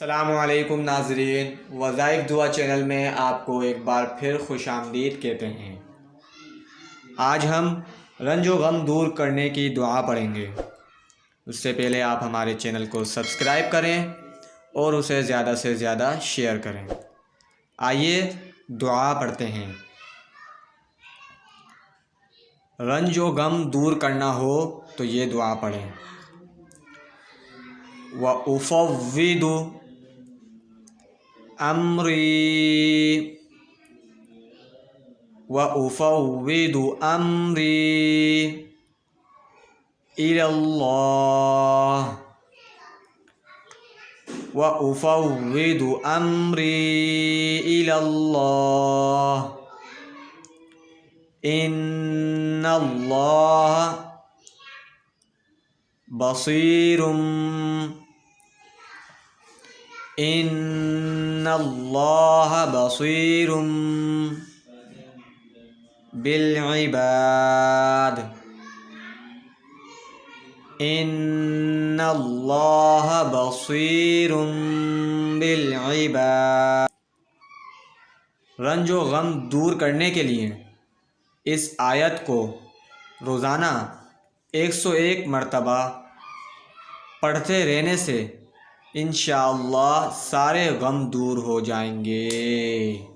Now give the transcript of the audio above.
السلام علیکم ناظرین، وظائف دعا چینل میں آپ کو ایک بار پھر خوش آمدید کہتے ہیں۔ آج ہم رنج و غم دور کرنے کی دعا پڑھیں گے۔ اس سے پہلے آپ ہمارے چینل کو سبسکرائب کریں اور اسے زیادہ سے زیادہ شیئر کریں۔ آئیے دعا پڑھتے ہیں۔ رنج و غم دور کرنا ہو تو یہ دعا پڑھیں۔ وَأُفَوِّضُ أَمْرِي وَأُفَوِّضُ أَمْرِي إِلَى اللَّهِ وَأُفَوِّضُ أَمْرِي إِلَى اللَّهِ إِنَّ اللَّهَ بصیر ان اللہ بصیر بالعباد ان اللہ بصیر بالعباد۔ رنج و غم دور کرنے کے لیے اس آیت کو روزانہ 101 مرتبہ پڑھتے رہنے سے انشاءاللہ سارے غم دور ہو جائیں گے۔